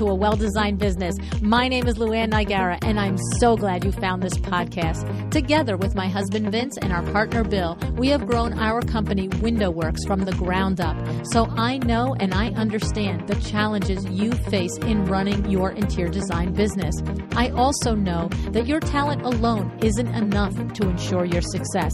to A Well-Designed Business. My name is LuAnn and I'm so glad you found this podcast. Together with my husband Vince and our partner Bill, we have grown our company WindowWorks from the ground up. So I know and I understand the challenges you face in running your interior design business. I also know that your talent alone isn't enough to ensure your success.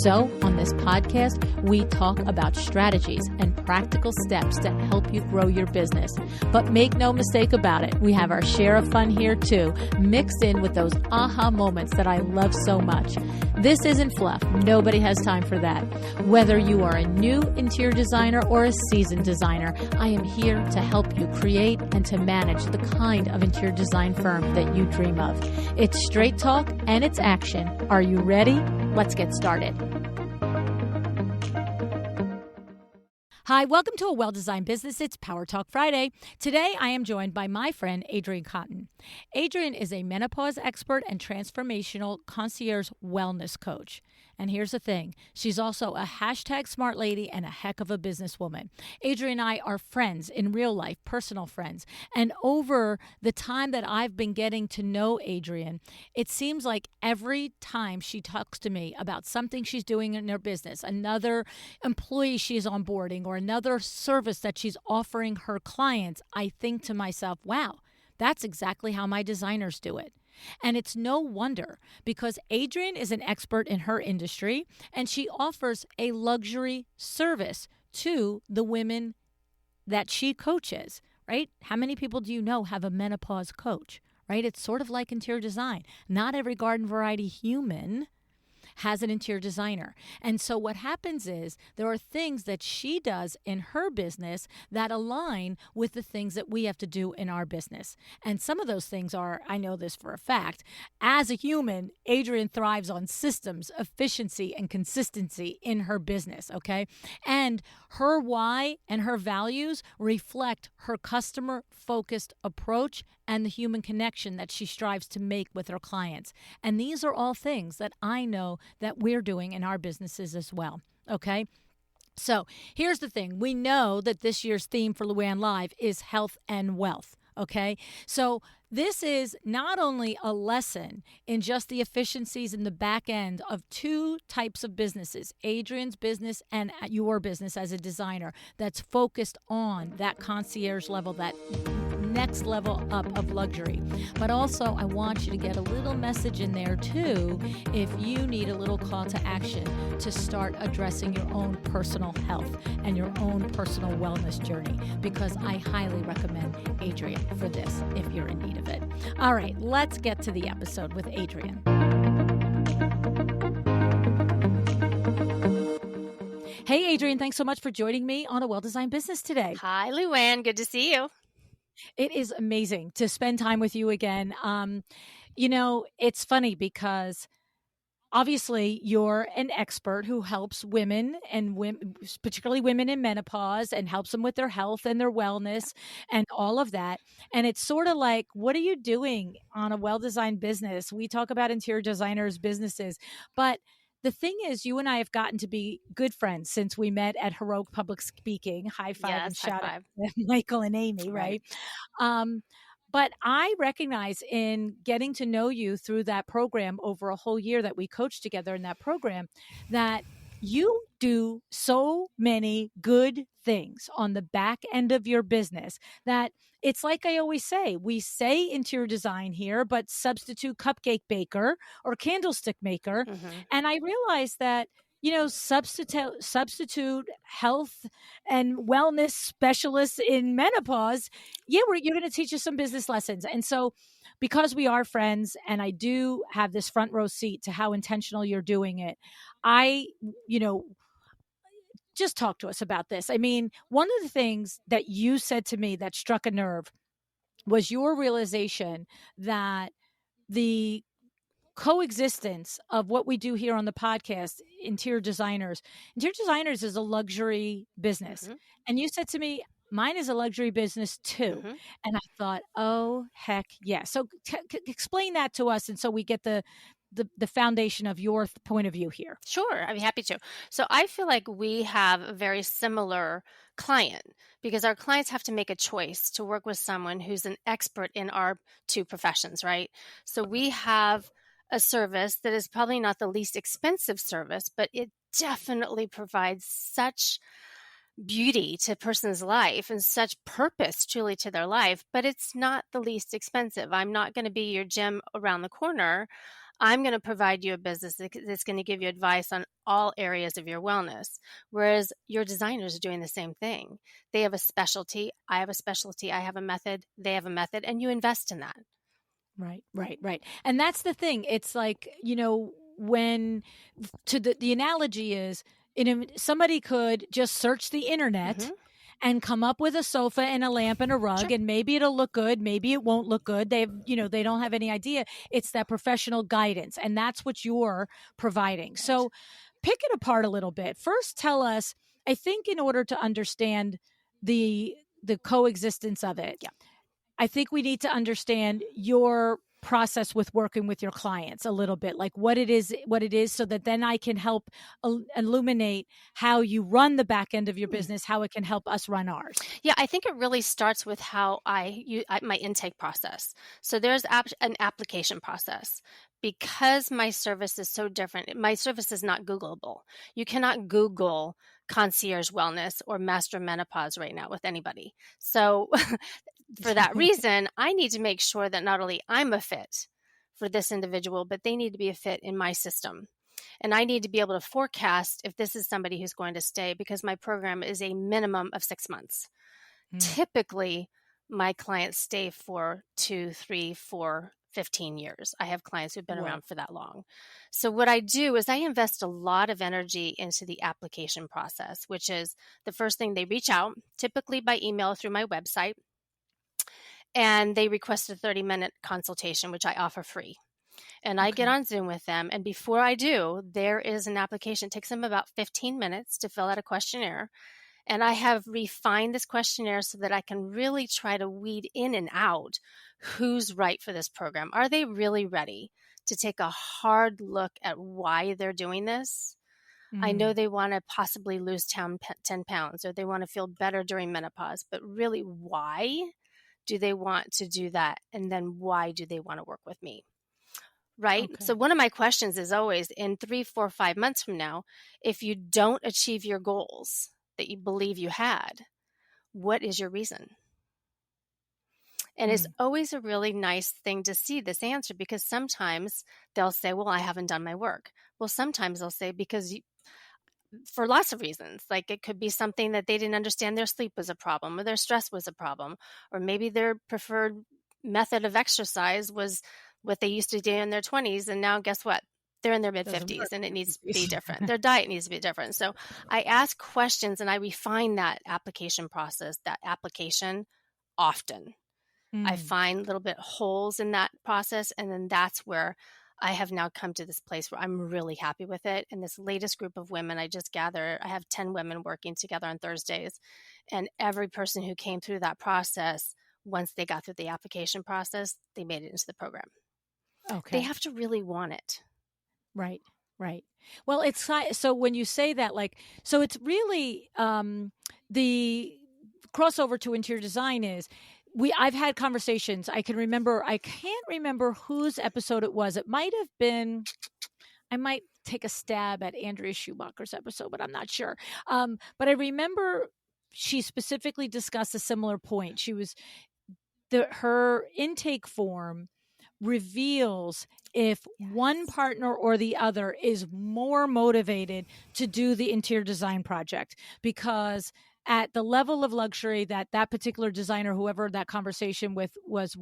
So on this podcast, we talk about strategies and practical steps to help you grow your business. But make no mistake about it, we have our share of fun here too, mixed in with those aha moments that I love so much. This isn't fluff. Nobody has time for that. Whether you are a new interior designer or a seasoned designer, I am here to help you create and to manage the kind of interior design firm that you dream of. It's straight talk and it's action. Are you ready? Let's get started. Hi, welcome to A Well-Designed Business. It's Power Talk Friday. Today, I am joined by my friend, Adrien Cotton. Adrien is a menopause expert and transformational concierge wellness coach. And here's the thing. She's also a hashtag smart lady and a heck of a businesswoman. Adrien and I are friends in real life, personal friends. And over the time that I've been getting to know Adrien, it seems like every time she talks to me about something she's doing in her business, another employee she's onboarding, or another service that she's offering her clients, I think to myself, wow, that's exactly how my designers do it. And it's no wonder, because Adrien is an expert in her industry and she offers a luxury service to the women that she coaches, right? How many people do you know have a menopause coach, right? It's sort of like interior design. Not every garden variety human has an interior designer. And so what happens is there are things that she does in her business that align with the things that we have to do in our business. And some of those things are, I know this for a fact, as a human, Adrien thrives on systems, efficiency, and consistency in her business, okay? And her why and her values reflect her customer-focused approach and the human connection that she strives to make with her clients. And these are all things that I know that we're doing in our businesses as well, okay? So here's the thing. We know that this year's theme for LuAnn Live is health and wealth, okay? So this is not only a lesson in just the efficiencies in the back end of two types of businesses, Adrien's business and your business as a designer, that's focused on that concierge level, that next level up of luxury. But also, I want you to get a little message in there too if you need a little call to action to start addressing your own personal health and your own personal wellness journey, because I highly recommend Adrien for this if you're in need of it. All right, let's get to the episode with Adrien. Hey, Adrien, thanks so much for joining me on A Well-Designed Business today. Hi, LuAnn. Good to see you. It is amazing to spend time with you again. It's funny because obviously you're an expert who helps women, particularly women in menopause, and helps them with their health and their wellness and all of that. And it's sort of like, what are you doing on A Well-Designed Business? We talk about interior designers' businesses, but the thing is, you and I have gotten to be good friends since we met at Heroic Public Speaking. High five, yes, and shout out to Michael and Amy, right? But I recognize in getting to know you through that program over a whole year that we coached together in that program, that you do so many good things on the back end of your business that it's like I always say, we say interior design here, but substitute cupcake baker or candlestick maker. Mm-hmm. And I realized that, substitute health and wellness specialists in menopause. Yeah, you're going to teach us some business lessons. And so because we are friends and I do have this front row seat to how intentional you're doing it, just talk to us about this. I mean, one of the things that you said to me that struck a nerve was your realization that the coexistence of what we do here on the podcast, interior designers is a luxury business. Mm-hmm. And you said to me, mine is a luxury business too. Mm-hmm. And I thought, oh, heck yeah. So explain that to us. And so we get the the foundation of your point of view here. Sure, I'd be happy to. So I feel like we have a very similar client because our clients have to make a choice to work with someone who's an expert in our two professions, right? So we have a service that is probably not the least expensive service, but it definitely provides such beauty to a person's life and such purpose truly to their life, but it's not the least expensive. I'm not going to be your gym around the corner. I'm going to provide you a business that's going to give you advice on all areas of your wellness. Whereas your designers are doing the same thing. They have a specialty. I have a specialty. I have a method. They have a method, and you invest in that. Right. And that's the thing. It's like, when the analogy is, somebody could just search the internet and come up with a sofa and a lamp and a rug, Sure. and maybe it'll look good, maybe it won't look good. They don't have any idea. It's that professional guidance, and that's what you're providing. So pick it apart a little bit. First, tell us, I think in order to understand the coexistence of it, Yeah. I think we need to understand your process with working with your clients a little bit, like what it is, so that then I can help illuminate how you run the back end of your business, how it can help us run ours. Yeah, I think it really starts with how my intake process. So there's an application process. Because my service is so different, my service is not Googleable. You cannot Google concierge wellness or master menopause right now with anybody. So for that reason, I need to make sure that not only I'm a fit for this individual, but they need to be a fit in my system. And I need to be able to forecast if this is somebody who's going to stay, because my program is a minimum of 6 months. Typically, my clients stay for 2, 3, 4, 15 years. I have clients who've been around for that long. So what I do is I invest a lot of energy into the application process, which is the first thing. They reach out, typically by email through my website, and they request a 30-minute consultation, which I offer free. And I get on Zoom with them. And before I do, there is an application. It takes them about 15 minutes to fill out a questionnaire. And I have refined this questionnaire so that I can really try to weed in and out who's right for this program. Are they really ready to take a hard look at why they're doing this? I know they want to possibly lose 10 pounds, or they want to feel better during menopause, but really, why do they want to do that? And then why do they want to work with me? Right? Okay. So one of my questions is always, in 3, 4, 5 months from now, if you don't achieve your goals that you believe you had, what is your reason? And it's always a really nice thing to see this answer, because sometimes they'll say, well, I haven't done my work. Well, sometimes they'll say, because for lots of reasons, like it could be something that they didn't understand their sleep was a problem, or their stress was a problem, or maybe their preferred method of exercise was what they used to do in their 20s. And now guess what? They're in their mid-50s and it needs to be different. Their diet needs to be different. So I ask questions and I refine that application process, that application often. I find little bit holes in that process. And then that's where I have now come to this place where I'm really happy with it. And this latest group of women I just gathered, I have 10 women working together on Thursdays. And every person who came through that process, once they got through the application process, they made it into the program. Okay. They have to really want it. Right. Well, it's so when you say that, like, so it's really the crossover to interior design is I've had conversations. I can't remember whose episode it was. It might have been, I might take a stab at Andrea Schumacher's episode, but I'm not sure. But I remember she specifically discussed a similar point. She was, her intake form reveals if one partner or the other is more motivated to do the interior design project, because at the level of luxury that particular designer, whoever that conversation was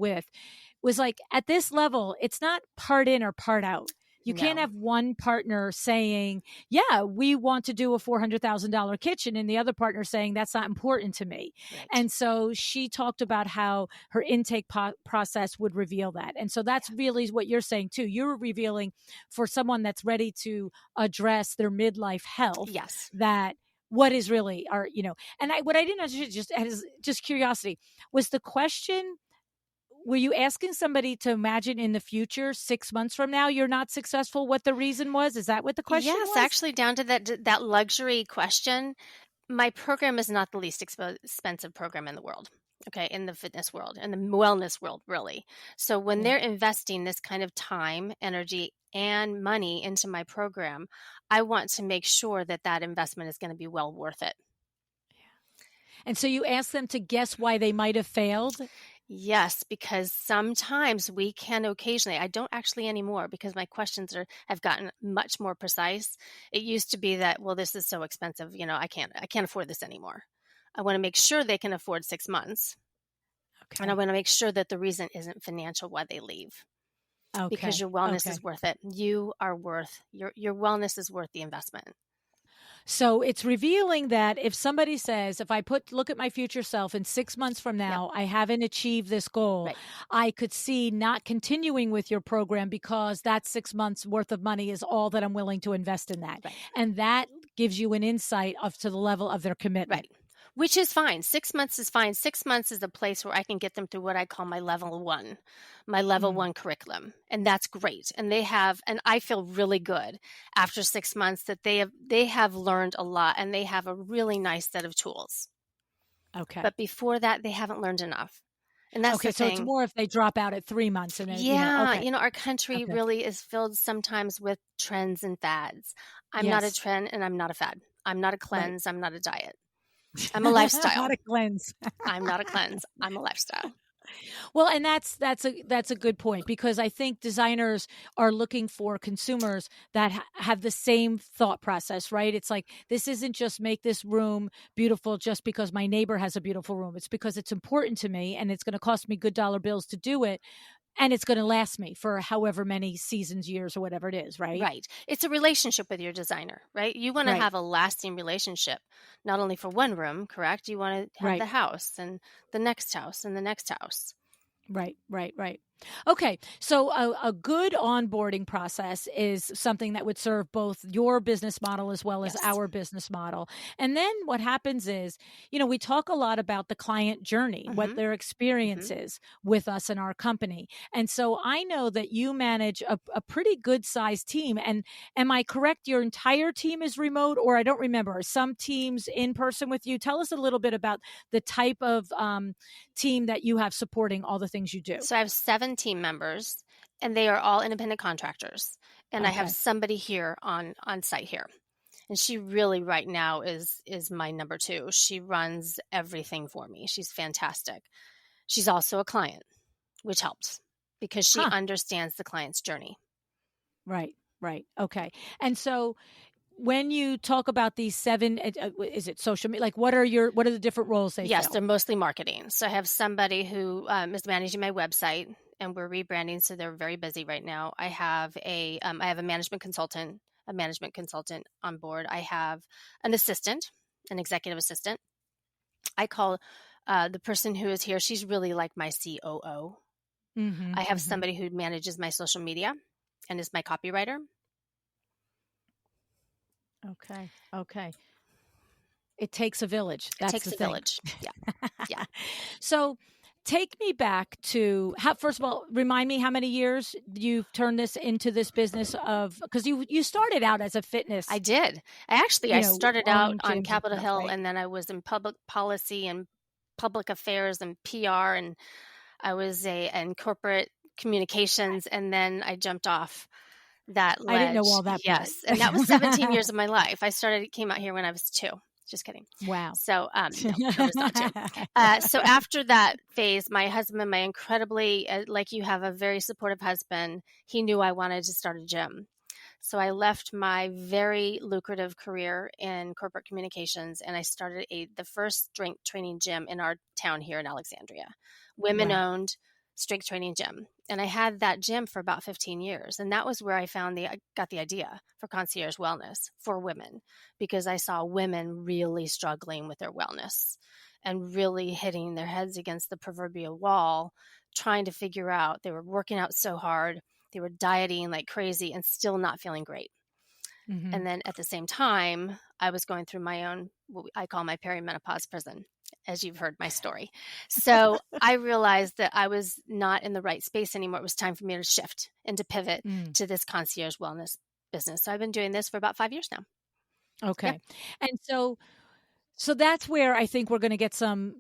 like, at this level, it's not part in or part out. You can't have one partner saying, yeah, we want to do a $400,000 kitchen, and the other partner saying that's not important to me. Right. And so she talked about how her intake process would reveal that. And so that's really what you're saying too. You're revealing for someone that's ready to address their midlife health. Yes. That what is really what I didn't understand, just curiosity, was the question, were you asking somebody to imagine in the future, 6 months from now, you're not successful, what the reason was? Is that what the question Yes, was? actually down to that luxury question. My program is not the least expensive program in the world. Okay, in the fitness world and the wellness world, really. So when Yeah. they're investing this kind of time, energy, and money into my program, I want to make sure that that investment is going to be well worth it. And so you asked them to guess why they might have failed? Yes, because sometimes we can occasionally, I don't actually anymore because my questions have gotten much more precise. It used to be that, well, this is so expensive, I can't afford this anymore. I want to make sure they can afford 6 months. And I Okay. want to make sure that the reason isn't financial why they leave, because Okay. your wellness Okay. is worth it. You are worth your wellness is worth the investment. So it's revealing that if somebody says, if I look at my future self in 6 months from Yep. now, I haven't achieved this goal, Right. I could see not continuing with your program because that 6 months worth of money is all that I'm willing to invest in that. Right. And that gives you an insight of to the level of their commitment. Right. Which is fine. 6 months is fine. 6 months is a place where I can get them through what I call my level 1 curriculum. And that's great. And I feel really good after 6 months that they have learned a lot and they have a really nice set of tools. Okay. But before that, they haven't learned enough. And that's Okay. the So it's thing. more if they drop out at 3 months and then, Yeah, okay. our country Okay. really is filled sometimes with trends and fads. I'm not a Yes. trend and I'm not a fad. I'm not a Right. cleanse. I'm not a diet. I'm a lifestyle. Not a cleanse. I'm not a cleanse. I'm a lifestyle. Well, and that's a good point because I think designers are looking for consumers that have the same thought process, right? It's like this isn't just make this room beautiful just because my neighbor has a beautiful room. It's because it's important to me and it's going to cost me good dollar bills to do it and it's going to last me for however many seasons, years or whatever it is, right? Right. It's a relationship with your designer, right? You want to Right. have a lasting relationship, not only for one room, correct? You want to have Right. the house and the next house and the next house. Right, right, right. Okay, so a good onboarding process is something that would serve both your business model as well as Yes. our business model. And then what happens is, we talk a lot about the client journey, what Mm-hmm. their experience Mm-hmm. is with us and our company. And so I know that you manage a pretty good sized team. And am I correct? Your entire team is remote, or I don't remember. Are some teams in person with you? Tell us a little bit about the type of team that you have supporting all the things you do. So I have 7 team members and they are all independent contractors. And I have Okay. somebody here on site here. And she really right now is my number 2. She runs everything for me. She's fantastic. She's also a client, which helps because she Huh. understands the client's journey. Right. Right. Okay. And so when you talk about these 7, is it social media? Like what are the different roles they Yes, fill? they're mostly marketing. So I have somebody who is managing my website, and we're rebranding, so they're very busy right now. I have a management consultant, on board. I have an assistant, an executive assistant. I call the person who is here. She's really like my COO. Mhm. I have Mhm. somebody who manages my social media and is my copywriter. Okay. Okay. It takes a village. It That's takes the a thing. village. Yeah, yeah. So take me back to how, first of all, remind me how many years you've turned this into this business of, because you started out as a fitness, I did. I started out owning on gyms and Capitol stuff, Hill, right? and then I was in public policy and public affairs and PR, and I was in corporate communications, and then I jumped off that I didn't know ledge. all that part. Yes, and that was 17 years of my life. Came out here when I was 2. Just kidding. Wow. So, no, I was not 2. So after that phase, my husband, my incredibly, like you have a very supportive husband, he knew I wanted to start a gym. So I left my very lucrative career in corporate communications and I started the first strength training gym in our town here in Alexandria, women Wow. owned strength training gym. And I had that gym for about 15 years. And that was where I got the idea for concierge wellness for women, because I saw women really struggling with their wellness and really hitting their heads against the proverbial wall, trying to figure out, they were working out so hard, they were dieting like crazy and still not feeling great. Mhm. And then at the same time, I was going through my own, what I call my perimenopause prison. as you've heard my story. So I realized that I was not in the right space anymore. It was time for me to shift and to pivot Mm. to this concierge wellness business. So I've been doing this for about 5 years now. Yeah. Okay. And so that's where I think we're going to get some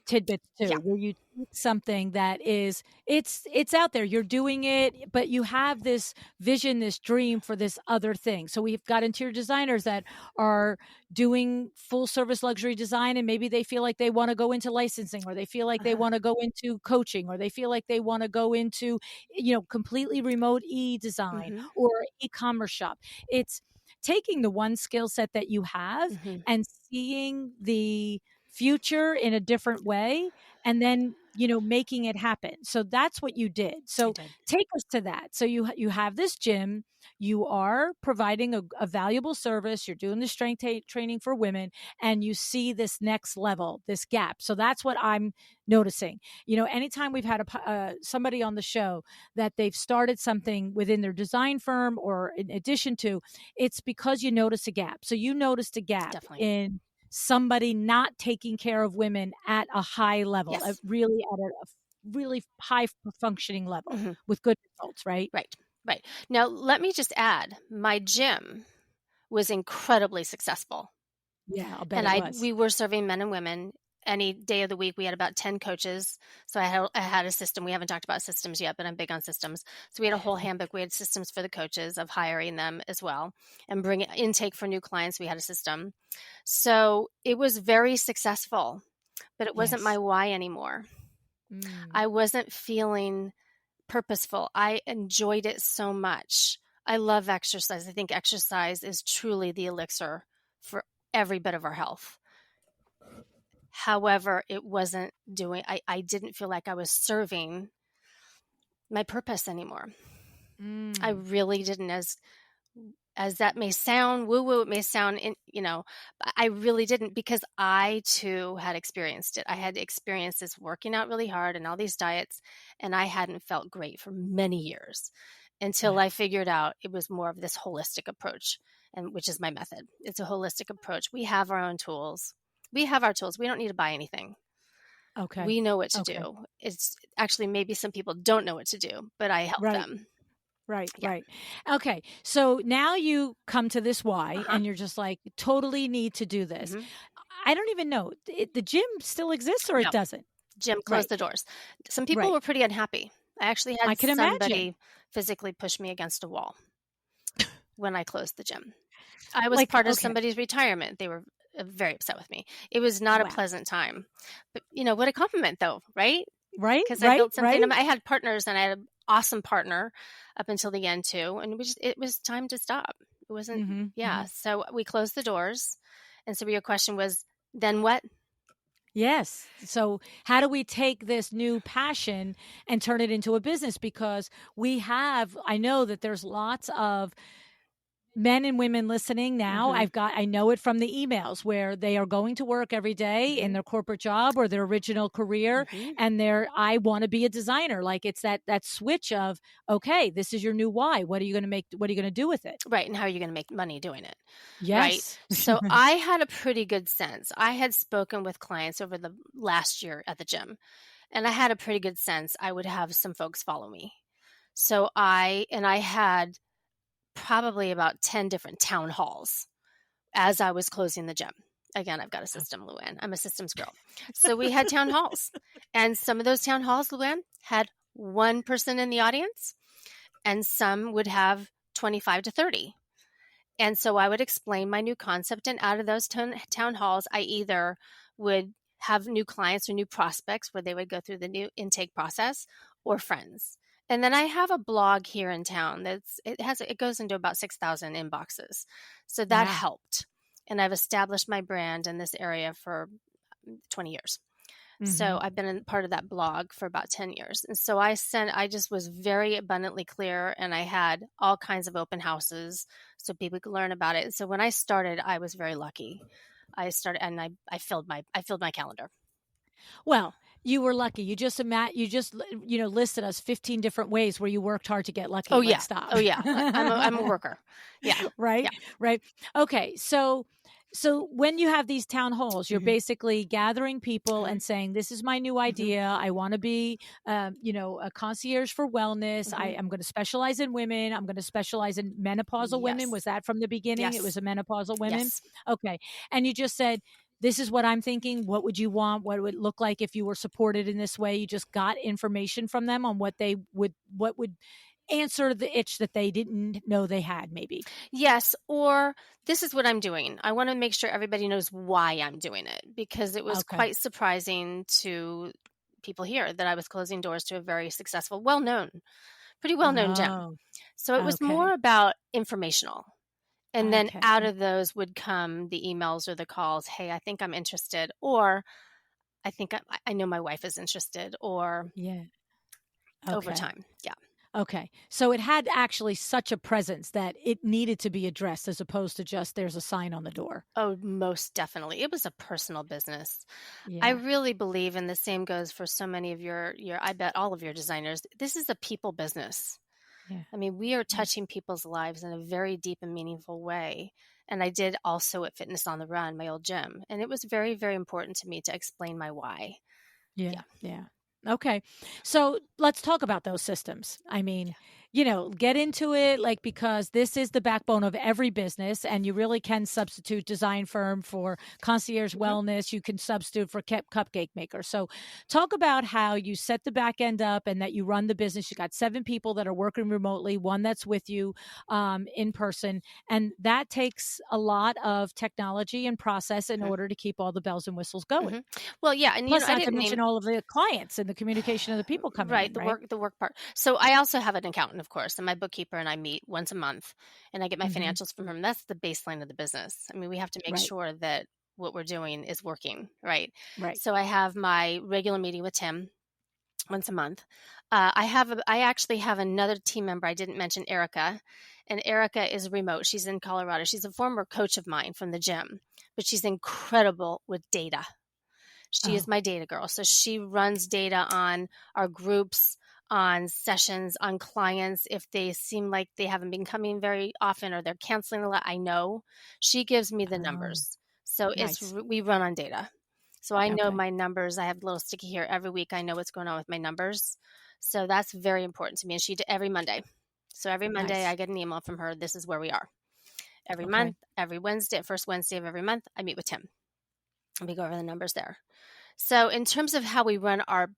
tidbits Yeah. too, where you take something that is it's out there, you're doing it, but you have this vision, this dream for this other thing. So we've got interior designers that are doing full service luxury design, and maybe they feel like they want to go into licensing, or they feel like they Uh-huh. want to go into coaching, or they feel like they want to go into, completely remote e-design Mm-hmm. or e-commerce shop. It's taking the one skill set that you have Mm-hmm. and seeing the future in a different way, and then making it happen. So that's what you did. I So did. take us to that. So you have this gym, you are providing a valuable service, you're doing the strength training for women, and you see this next level, this gap. So that's what I'm noticing. Anytime we've had somebody on the show that they've started something within their design firm or in addition to, it's because you notice a gap. So you noticed a gap Definitely. in somebody not taking care of women at a high level, Yes. really at a really high functioning level Mm-hmm. with good results, right? Right. Right. Now, let me just add, my gym was incredibly successful. Yeah, I'll bet And it was. we were serving men and women any day of the week. We had about 10 coaches. So I had a system. We haven't talked about systems yet, but I'm big on systems. So we had a whole handbook. We had systems for the coaches of hiring them as well, and bring intake for new clients. We had a system. So it was very successful, but it wasn't my Yes. why anymore. Mm. I wasn't feeling purposeful. I enjoyed it so much. I love exercise. I think exercise is truly the elixir for every bit of our health. However, it wasn't doing, I didn't feel like I was serving my purpose anymore. I Mm. really didn't, as that may sound woo woo, it may sound, but I really didn't, because I too had experienced it. I had experienced this working out really hard and all these diets, and I hadn't felt great for many years until I Wow. figured out it was more of this holistic approach, and which is my method. It's a holistic approach. We have our own tools. We have our tools. We don't need to buy anything. Okay. We know what to Okay. do. It's actually, maybe some people don't know what to do, but I help Right. them. Right, Yeah. right. Okay. So now you come to this why, Uh-huh. and you're just like, totally need to do this. Mm-hmm. I don't even know. The gym still exists or it No, doesn't? Jim closed Right, the doors. Some people right. were pretty unhappy. I actually I had can imagine. somebody physically push me against a wall when I closed the gym. I was Like, part of okay. somebody's retirement. They were very upset with me. It was not a Wow. pleasant time. But, what a compliment, though, right? Right, Because I right, built something. right. I had partners, and I had an awesome partner up until the end, too. And it was time to stop. It wasn't, Mm-hmm, yeah. mm-hmm. So we closed the doors. And so your question was, then what? Yes. So, how do we take this new passion and turn it into a business? Because I know that there's lots of men and women listening now. Mm-hmm. I know it from the emails where they are going to work every day in Mm-hmm. their corporate job or their original career, Mm-hmm. and I want to be a designer. Like, it's that switch of, okay, this is your new why. What are you going to make? What are you going to do with it? Right. And how are you going to make money doing it? Right. Yes. So I had a pretty good sense. I had spoken with clients over the last year at the gym, and I had a pretty good sense I would have some folks follow me. So I had probably about 10 different town halls as I was closing the gym. Again, I've got a system, LuAnn. I'm a systems girl. So we had town halls, and some of those town halls, LuAnn, had one person in the audience, and some would have 25 to 30. And so I would explain my new concept, and out of those town halls, I either would have new clients or new prospects where they would go through the new intake process, or friends. And then I have a blog here in town it goes into about 6,000 inboxes. So that Wow. helped. And I've established my brand in this area for 20 years. So I've been part of that blog for about 10 years. And so I just was very abundantly clear, and I had all kinds of open houses so people could learn about it. And so when I started, I was very lucky. I started, and I filled my calendar. Well, you were lucky. You just listed us 15 different ways where you worked hard to get lucky. Oh Like, yeah. stop. Oh yeah. I'm a worker. Yeah. Right? Yeah. Right. Okay. So So when you have these town halls, you're hmm basically gathering people hmm and saying, "This is my new hmm idea. I want to be, a concierge for wellness. I hmm am going to specialize in women. I'm going to specialize in menopausal women." Yes. Was that from the beginning? It was Yes. a menopausal women. Yes. Okay, and you just said, "This is what I'm thinking. What would you want? What would it look like if you were supported in this way?" You just got information from them on what would answer the itch that they didn't know they had. Maybe. Yes, or this is what I'm doing. I want to make sure everybody knows why I'm doing it because it was Okay. quite surprising to people here that I was closing doors to a very successful, pretty well known gym. Oh. So it was more Okay. about informational. And then Okay. out of those would come the emails or the calls. Hey, I think I'm interested, or I think I know my wife is interested, or Yeah. over Okay. time. Yeah. Okay. So it had actually such a presence that it needed to be addressed as opposed to just there's a sign on the door. Oh, most definitely. It was a personal business. I Yeah. really believe, and the same goes for so many of your I bet all of your designers, this is a people business. Yeah. I mean, we are Yeah. touching people's lives in a very deep and meaningful way. And I did also at Fitness on the Run, my old gym. And it was very, very important to me to explain my why. Yeah. Yeah. Yeah. Okay. So let's talk about those systems. I mean, Yeah. get into it like because this is the backbone of every business and you really can substitute design firm for concierge hmm wellness. You can substitute for cupcake maker. So talk about how you set the back end up and that you run the business. You got 7 people that are working remotely, one that's with you in person. And that takes a lot of technology and process in hmm order to keep all the bells and whistles going. hmm Well, yeah. And, Plus, I not to didn't name mention all of the clients and the communication of the people coming right in, right? the work part. So I also have an accountant, of course, and my bookkeeper and I meet once a month and I get my Mhm. financials from him. That's the baseline of the business. I mean, we have to make Right, sure that what we're doing is working, right? right. So I have my regular meeting with Tim once a month. I actually have another team member I didn't mention, Erica, and Erica is remote. She's in Colorado. She's a former coach of mine from the gym, but she's incredible with data. She is Oh, my data girl. So she runs data on our groups, on sessions, on clients. If they seem like they haven't been coming very often or they're canceling a lot, I know. She gives me the oh, numbers. So nice. we run on data. So I know Okay, my numbers. I have a little sticky here every week. I know what's going on with my numbers. So that's very important to me. And she did every Monday. So every Monday I nice. get an email from her. This is where we are. Every Okay, month, every Wednesday, first Wednesday of every month, I meet with Tim. And we go over the numbers there. So in terms of how we run our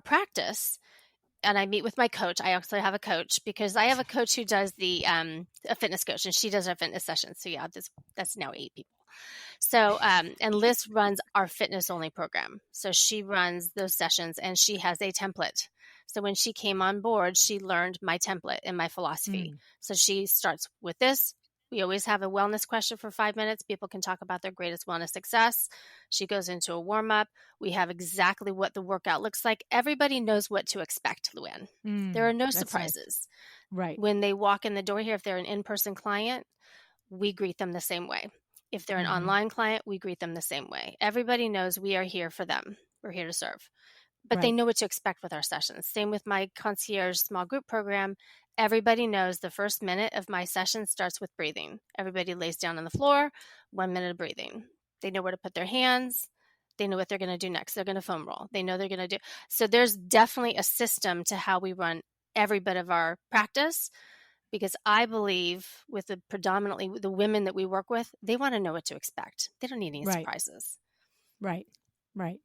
practice, and I meet with my coach. I actually have a coach because I have a coach who does a fitness coach, and she does our fitness sessions. So yeah, that's now 8 people. So and Liz runs our fitness only program. So she runs those sessions, and she has a template. So when she came on board, she learned my template and my philosophy. mm, So she starts with this. We always have a wellness question for 5 minutes. People can talk about their greatest wellness success. She goes into a warm up. We have exactly what the workout looks like. Everybody knows what to expect, LuAnn. There are no that's nice. surprises. Right, When they walk in the door here, if they're an in person client, we greet them the same way. If they're an mhm, online client, we greet them the same way. Everybody knows we are here for them. We're here to serve. But they right, know what to expect with our sessions. Same with my concierge small group program. Everybody knows the first minute of my session starts with breathing. Everybody lays down on the floor, 1 minute of breathing. They know where to put their hands. They know what they're going to do next. They're going to foam roll. They know they're going to do. So there's definitely a system to how we run every bit of our practice because I believe with the predominantly the women that we work with, they want to know what to expect. They don't need any right, surprises. right, right.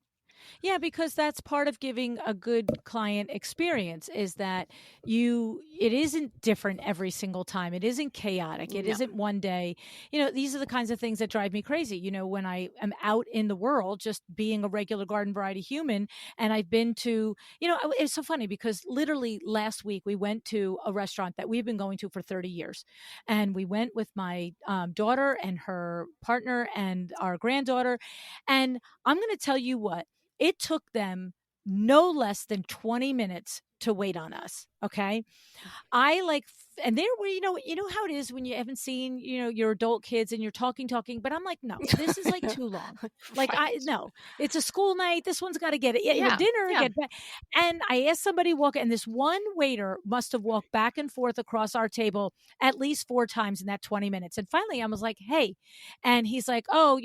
Yeah, because that's part of giving a good client experience is that it isn't different every single time. It isn't chaotic. It No. isn't one day. These are the kinds of things that drive me crazy. When I am out in the world, just being a regular garden variety human, and I've been to, it's so funny because literally last week we went to a restaurant that we've been going to for 30 years. And we went with my daughter and her partner and our granddaughter. And I'm going to tell you what, it took them no less than 20 minutes to wait on us. Okay. I like, and there were, you know how it is when you haven't seen, your adult kids and you're talking, but I'm like, no, this is like too long. Like, Right. no, it's a school night. This one's got to get it. Yeah. Dinner, Yeah. get back. And I asked somebody walk, and this one waiter must have walked back and forth across our table at least 4 times in that 20 minutes. And finally I was like, hey, and he's like, oh,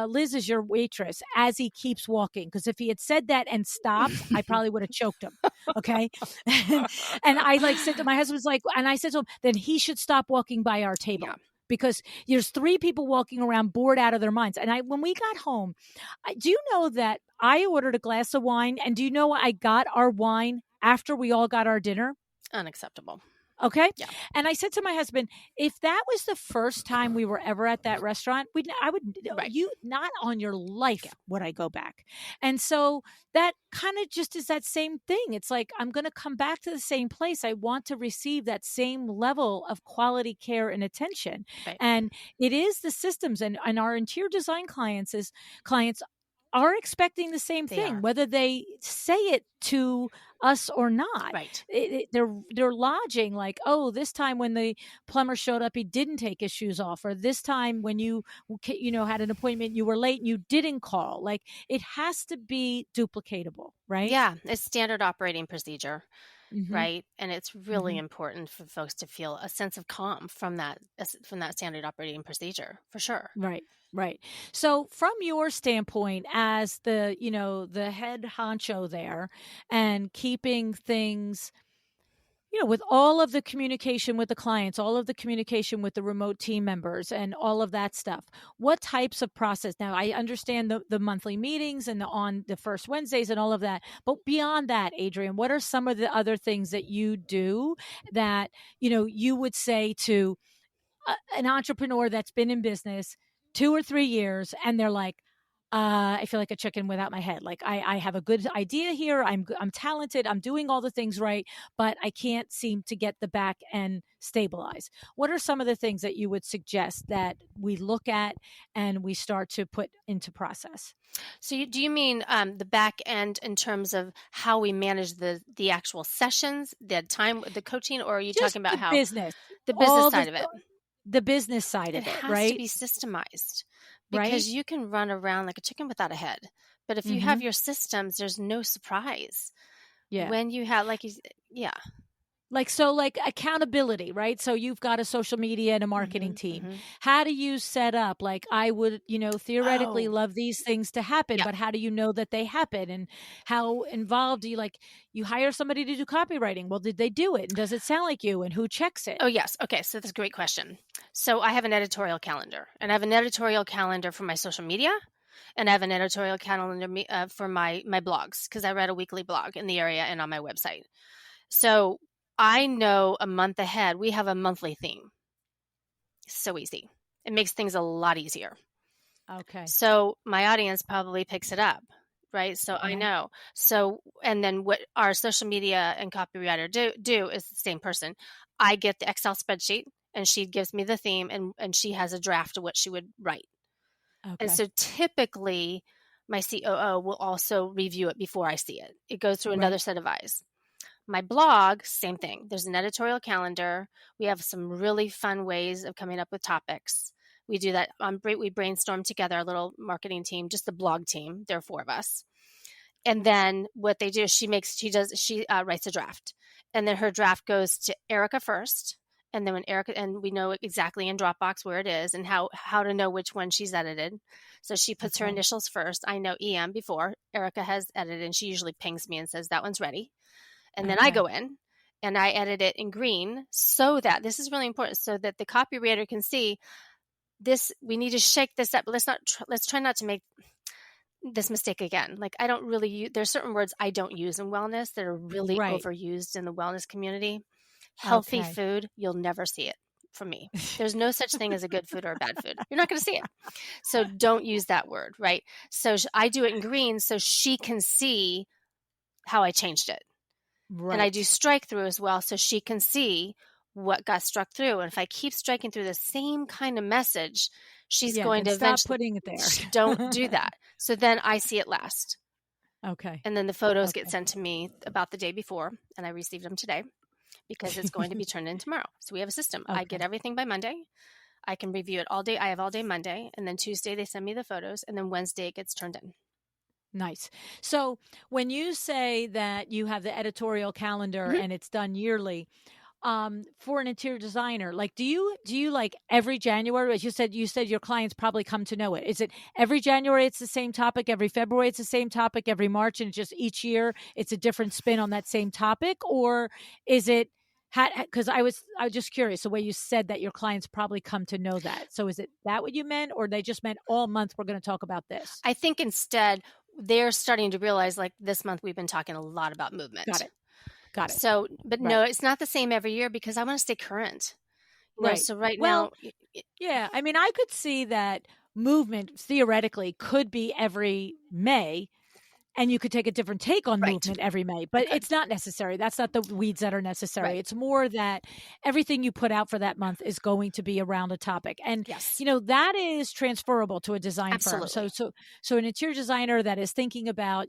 Liz is your waitress, as he keeps walking. Cause if he had said that and stopped, I probably would have choked him. Okay. And I like said to my husband, was like, and I said to him, then he should stop walking by our table. Yeah. Because there's 3 people walking around bored out of their minds. And when we got home, do you know that I ordered a glass of wine? And do you know I got our wine after we all got our dinner? Unacceptable. Okay. Yeah. And I said to my husband, if that was the first time we were ever at that restaurant, I would, Right. you, not on your life would I go back. And so that kind of just is that same thing. It's like, I'm going to come back to the same place. I want to receive that same level of quality care and attention. Right. And it is the systems, and our interior design clients are expecting the same thing, whether they say it to us or not. Right. They're lodging like, oh, this time when the plumber showed up, he didn't take his shoes off, or this time when you had an appointment, you were late and you didn't call. Like, it has to be duplicatable, right? Yeah, it's standard operating procedure. Mhm. Right. And it's really important for folks to feel a sense of calm from that standard operating procedure, for sure. Right. Right. So from your standpoint as the head honcho there, and keeping things, with all of the communication with the clients, all of the communication with the remote team members and all of that stuff, what types of process? Now, I understand the monthly meetings and on the first Wednesdays and all of that, but beyond that, Adrien, what are some of the other things that you do that, you would say to an entrepreneur that's been in business 2 or 3 years, and they're like, I feel like a chicken without my head. Like, I have a good idea here. I'm talented. I'm doing all the things right, but I can't seem to get the back end stabilized. What are some of the things that you would suggest that we look at and we start to put into process? So do you mean the back end in terms of how we manage the actual sessions, the time, the coaching, or are you Just talking about the business side of it? The business side of it, has right? to be systemized, Right? because you can run around like a chicken without a head. But if you have your systems, there's no surprise. Yeah. When you have Like accountability, right? So you've got a social media and a marketing team. How do you set up? Like, I would, theoretically love these things to happen, but how do you know that they happen? And how involved do you hire somebody to do copywriting? Well, did they do it? And does it sound like you? And who checks it? Oh, yes. Okay. So that's a great question. So I have an editorial calendar, and I have an editorial calendar for my social media, and I have an editorial calendar for my blogs, because I write a weekly blog in the area and on my website. So I know a month ahead. We have a monthly theme. So easy. It makes things a lot easier. Okay. So my audience probably picks it up, right? So I know. So, and then what our social media and copywriter do is the same person. I get the Excel spreadsheet, and she gives me the theme, and she has a draft of what she would write. Okay. And so typically my COO will also review it before I see it. It goes through another set of eyes. My blog, same thing. There's an editorial calendar. We have some really fun ways of coming up with topics. We do that. We brainstorm together, our little marketing team, just the blog team. There are 4 of us. And then what they do is she writes a draft. And then her draft goes to Erica first. And then when Erica, and we know exactly in Dropbox where it is and how to know which one she's edited. So she puts her initials first. I know EM before. Erica has edited, and she usually pings me and says, that one's ready. And then I go in and I edit it in green, so that, this is really important, so that the copywriter can see this. We need to shake this up. Let's try not to make this mistake again. Like, I don't really there's certain words I don't use in wellness that are really overused in the wellness community. Healthy food, you'll never see it from me. There's no such thing as a good food or a bad food. You're not going to see it. So don't use that word, right? So I do it in green so she can see how I changed it. Right. And I do strike through as well, so she can see what got struck through. And if I keep striking through the same kind of message, she's going to stop putting it there. Don't do that. So then I see it last. Okay. And then the photos get Okay. sent to me about the day before, and I received them today because it's going to be turned in tomorrow. So we have a system. I get Okay. everything by Monday. I can review it all day. I have all day Monday, and then Tuesday they send me the photos, and then Wednesday it gets turned in. Nice. So when you say that you have the editorial calendar Mhm. and it's done yearly, for an interior designer, like do you like every January, as you said your clients probably come to know it. Is it every January it's the same topic, every February it's the same topic, every March, and just each year it's a different spin on that same topic? Or is it because I was just curious the way you said that your clients probably come to know that. So is it that what you meant, or they just meant all month we're going to talk about this? I think instead they're starting to realize, like this month we've been talking a lot about Got movement. it. Got it. So, but no, Right. it's not the same every year because I want to stay current. Right. So right Well, now, yeah, I mean, I could see that movement theoretically could be every May, and you could take a different take on right, movement every May, I but could. it's not necessary. That's not the weeds that are necessary. Right. It's more that everything you put out for that month is going to be around a topic. And, Yes, that is transferable to a design firm. So, absolutely. so, so an interior designer that is thinking about,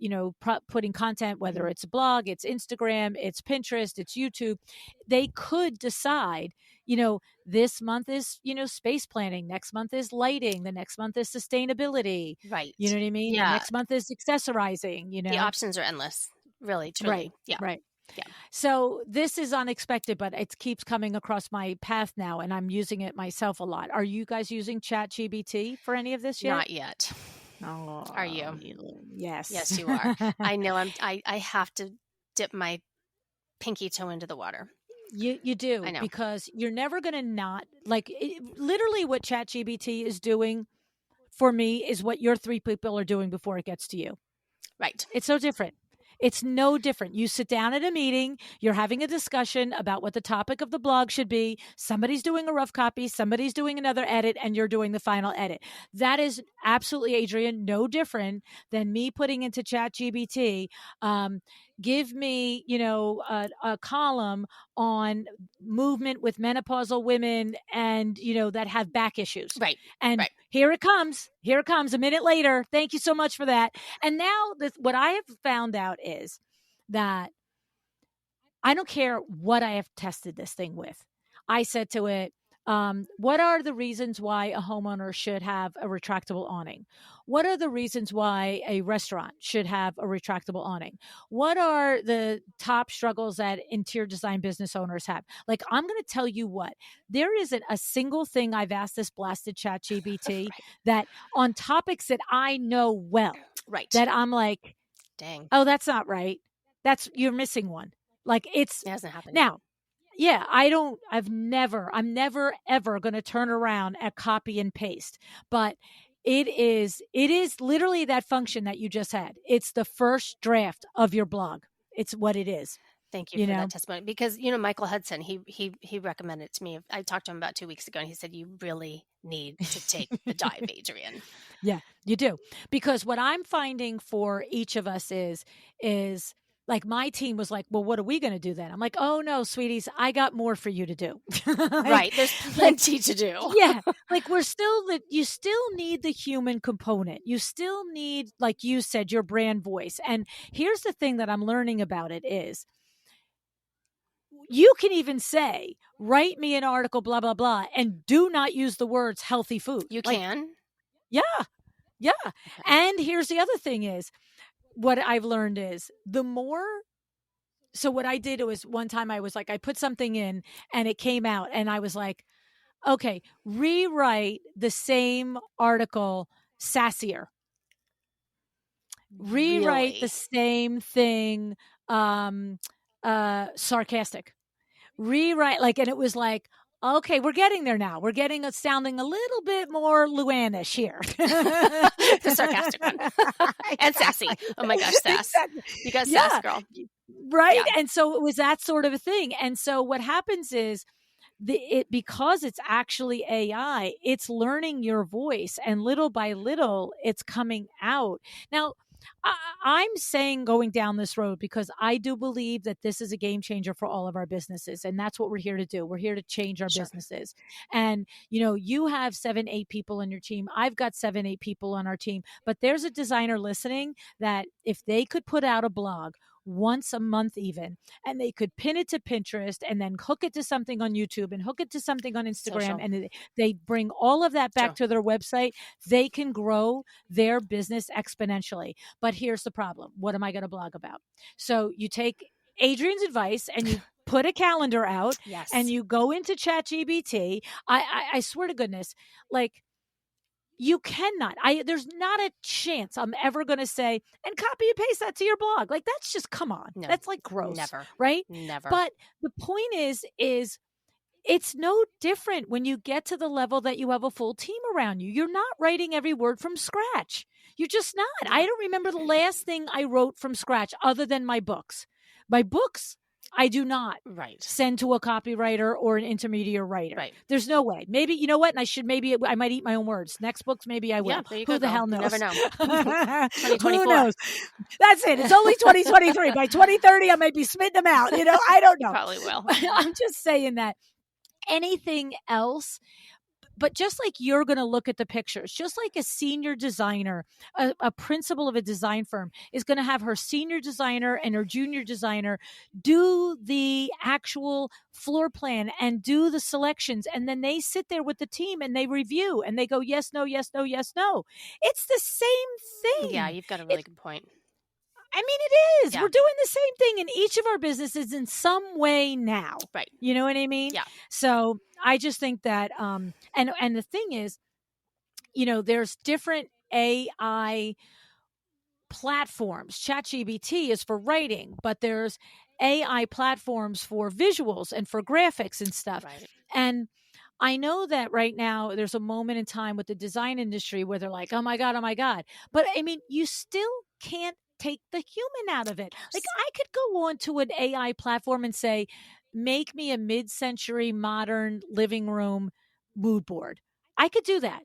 putting content, whether Mhm. it's a blog, it's Instagram, it's Pinterest, it's YouTube, they could decide, this month is, space planning. Next month is lighting. The next month is sustainability. You know Right. what I mean? The Yeah, next month is accessorizing, the options are endless. Really, Right, truly. Yeah, right. yeah. So this is unexpected, but it keeps coming across my path now, and I'm using it myself a lot. Are you guys using ChatGPT for any of this yet? Not yet. Are Oh, you? yes. Yes, you are. I know. I have to dip my pinky toe into the water. You I do, know. because you're never gonna not like literally what ChatGPT is doing for me is what your three people are doing before it gets to you. Right. It's so different. It's no different. You sit down at a meeting, you're having a discussion about what the topic of the blog should be. Somebody's doing a rough copy, somebody's doing another edit, and you're doing the final edit. That is absolutely, Adrien, no different than me putting into ChatGPT. Give me, a column on movement with menopausal women and, that have back issues. Right. And Right. here it comes. Here it comes a minute later. Thank you so much for that. And now what I have found out is that I don't care what I have tested this thing with. I said to it, what are the reasons why a homeowner should have a retractable awning? What are the reasons why a restaurant should have a retractable awning? What are the top struggles that interior design business owners have? Like, I'm going to tell you what, there isn't a single thing I've asked this blasted chat GBT Right. that on topics that I know well, Right. that I'm like, Dang. oh, that's not right. You're missing one. Like it's It hasn't happened yet. now, yeah, I'm never ever going to turn around and copy and paste, but it is literally that function that you just had. It's the first draft of your blog. It's what it is, Thank you you for that know? testimony because Michael Hudson he recommended it to me. I talked to him about 2 weeks ago, and he said you really need to take the dive, Adrien. Yeah, you do. Because what I'm finding for each of us is like my team was like, "Well, what are we going to do then?" I'm like, "Oh no, sweeties, I got more for you to do." like Right. There's like plenty to do. yeah, like you still need the human component. You still need, like you said, your brand voice. And here's the thing that I'm learning about it is you can even say, "Write me an article blah blah blah," and do not use the words healthy food. You Like, can. yeah, yeah. Okay. And here's the other thing is what I've learned is the more. So what I did was one time I was like, I put something in and it came out and I was like, okay, rewrite the same article sassier. Rewrite the Really? same thing sarcastic. Rewrite and it was like, okay, we're getting there now. We're getting it sounding a little bit more LuAnnish here. The sarcastic one. And sassy. Oh my gosh, sass. Exactly. You got sass, Yeah. girl. Right. Yeah. And so it was that sort of a thing. And so what happens is because it's actually AI, it's learning your voice and little by little it's coming out. Now, I'm saying going down this road because I do believe that this is a game changer for all of our businesses. And that's what we're here to do. We're here to change our Sure. businesses. And, you have 7, 8 people on your team. I've got 7, 8 people on our team. But there's a designer listening that if they could put out a blog once a month even, and they could pin it to Pinterest and then hook it to something on YouTube and hook it to something on Instagram, Social. and they bring all of that back to their website, they can grow their business exponentially. But here's the problem. What am I going to blog about? So you take Adrien's advice and you put a calendar out Yes. and you go into ChatGPT. I swear to goodness, like, you cannot. There's not a chance I'm ever going to say, and copy and paste that to your blog. Like, that's just, come on. No, that's like gross. Never. Right? Never. But the point is it's no different when you get to the level that you have a full team around you. You're not writing every word from scratch. You're just not. I don't remember the last thing I wrote from scratch other than my books. My books, I do not send to a copywriter or an intermediate writer. Right. There's no way. Maybe, you know what? And I might eat my own words. Next books, maybe I will. Yeah, there you Who go, the hell knows? You never know. 2024. Who knows? That's it. It's only 2023. By 2030, I might be spitting them out. I don't know. Probably will. I'm just saying that anything else, but just like you're going to look at the pictures, just like a senior designer, a principal of a design firm is going to have her senior designer and her junior designer do the actual floor plan and do the selections. And then they sit there with the team and they review and they go, yes, no, yes, no, yes, no. It's the same thing. Yeah, you've got a really good point. I mean, it is. Yeah. We're doing the same thing in each of our businesses in some way now. Right. You know what I mean? Yeah. So I just think that, and the thing is, there's different AI platforms. ChatGPT is for writing, but there's AI platforms for visuals and for graphics and stuff. Right. And I know that right now there's a moment in time with the design industry where they're like, oh my God. But I mean, you still can't take the human out of it. Like, I could go on to an AI platform and say, make me a mid-century modern living room mood board. I could do that.